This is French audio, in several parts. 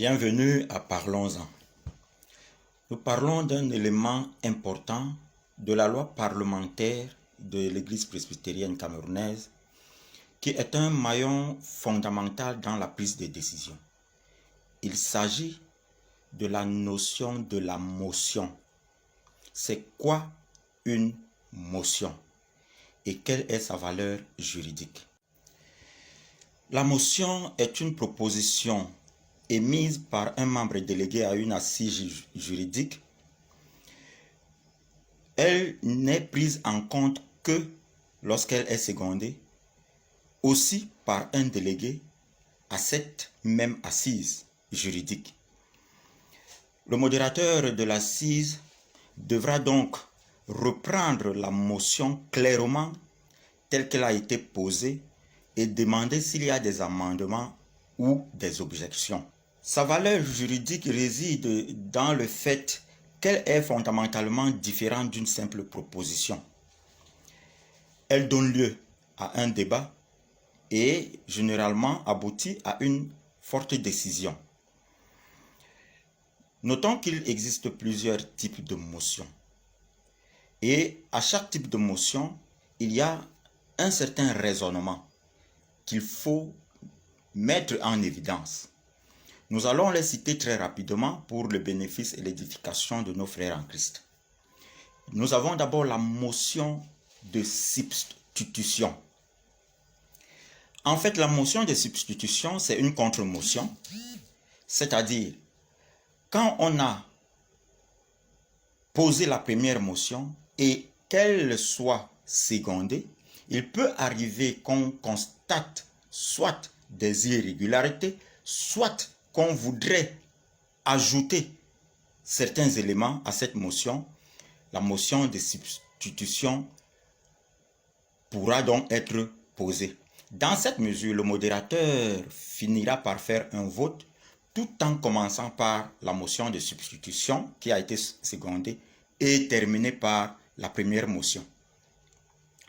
Bienvenue à Parlons-en. Nous parlons d'un élément important de la loi parlementaire de l'Église presbytérienne camerounaise qui est un maillon fondamental dans la prise de décision. Il s'agit de la notion de la motion. C'est quoi une motion et quelle est sa valeur juridique? La motion est une proposition émise par un membre délégué à une assise juridique. Elle n'est prise en compte que lorsqu'elle est secondée, aussi par un délégué à cette même assise juridique. Le modérateur de l'assise devra donc reprendre la motion clairement telle qu'elle a été posée et demander s'il y a des amendements ou des objections. Sa valeur juridique réside dans le fait qu'elle est fondamentalement différente d'une simple proposition. Elle donne lieu à un débat et généralement aboutit à une forte décision. Notons qu'il existe plusieurs types de motions. Et à chaque type de motion, il y a un certain raisonnement qu'il faut mettre en évidence. Nous allons les citer très rapidement pour le bénéfice et l'édification de nos frères en Christ. Nous avons d'abord la motion de substitution. En fait, la motion de substitution, c'est une contre-motion, c'est-à-dire quand on a posé la première motion et qu'elle soit secondée, il peut arriver qu'on constate soit des irrégularités, soit qu'on voudrait ajouter certains éléments à cette motion. La motion de substitution pourra donc être posée. Dans cette mesure, le modérateur finira par faire un vote tout en commençant par la motion de substitution qui a été secondée et terminée par la première motion.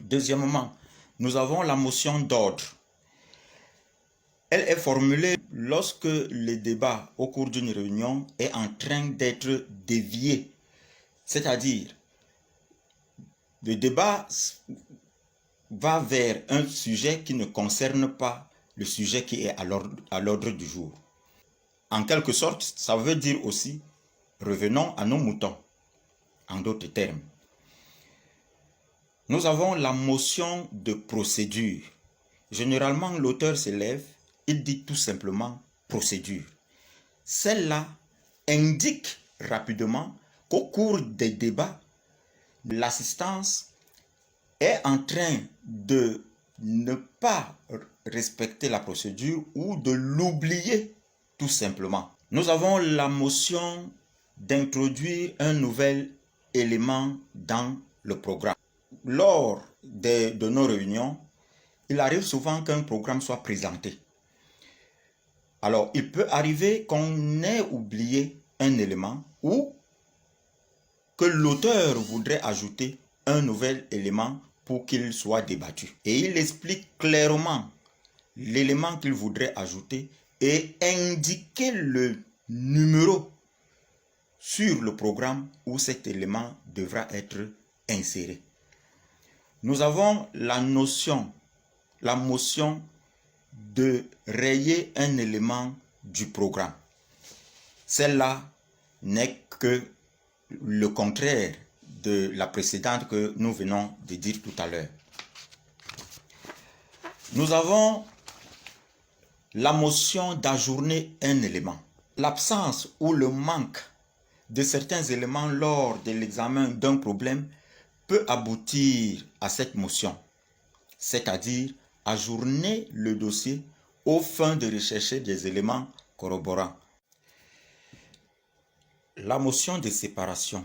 Deuxièmement, nous avons la motion d'ordre. Elle est formulée lorsque le débat au cours d'une réunion est en train d'être dévié. C'est-à-dire, le débat va vers un sujet qui ne concerne pas le sujet qui est à l'ordre du jour. En quelque sorte, ça veut dire aussi, revenons à nos moutons, en d'autres termes. Nous avons la motion de procédure. Généralement, l'auteur se lève, il dit tout simplement procédure. Celle-là indique rapidement qu'au cours des débats, l'assistance est en train de ne pas respecter la procédure ou de l'oublier tout simplement. Nous avons la motion d'introduire un nouvel élément dans le programme. Lors de nos réunions, il arrive souvent qu'un programme soit présenté. Alors, il peut arriver qu'on ait oublié un élément ou que l'auteur voudrait ajouter un nouvel élément pour qu'il soit débattu. Et il explique clairement l'élément qu'il voudrait ajouter et indiquer le numéro sur le programme où cet élément devra être inséré. Nous avons la motion de rayer un élément du programme. Celle-là n'est que le contraire de la précédente que nous venons de dire tout à l'heure. Nous avons la motion d'ajourner un élément. L'absence ou le manque de certains éléments lors de l'examen d'un problème peut aboutir à cette motion, c'est-à-dire ajourner le dossier aux fins de rechercher des éléments corroborants. La motion de séparation,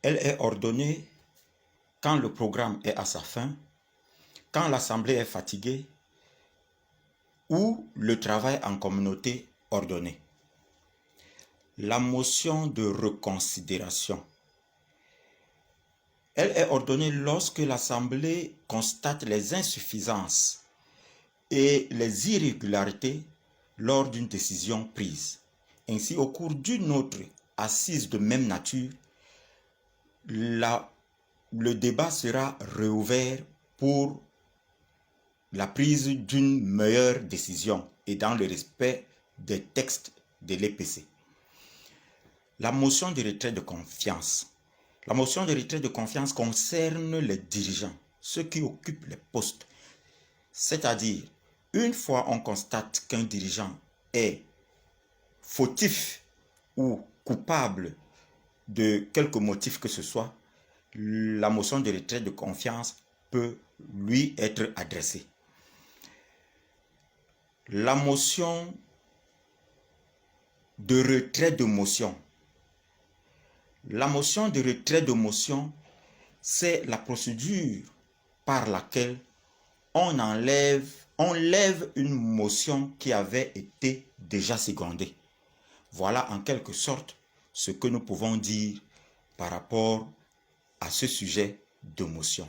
elle est ordonnée quand le programme est à sa fin, quand l'assemblée est fatiguée ou le travail en communauté ordonné. La motion de reconsidération, elle est ordonnée lorsque l'assemblée constate les insuffisances et les irrégularités lors d'une décision prise. Ainsi, au cours d'une autre assise de même nature, le débat sera réouvert pour la prise d'une meilleure décision et dans le respect des textes de l'EPC. La motion de retrait de confiance. La motion de retrait de confiance concerne les dirigeants, ceux qui occupent les postes. C'est-à-dire, une fois on constate qu'un dirigeant est fautif ou coupable de quelque motif que ce soit, la motion de retrait de confiance peut lui être adressée. La motion de retrait de motion. La motion de retrait de motion, c'est la procédure par laquelle on lève une motion qui avait été déjà secondée. Voilà en quelque sorte ce que nous pouvons dire par rapport à ce sujet de motion.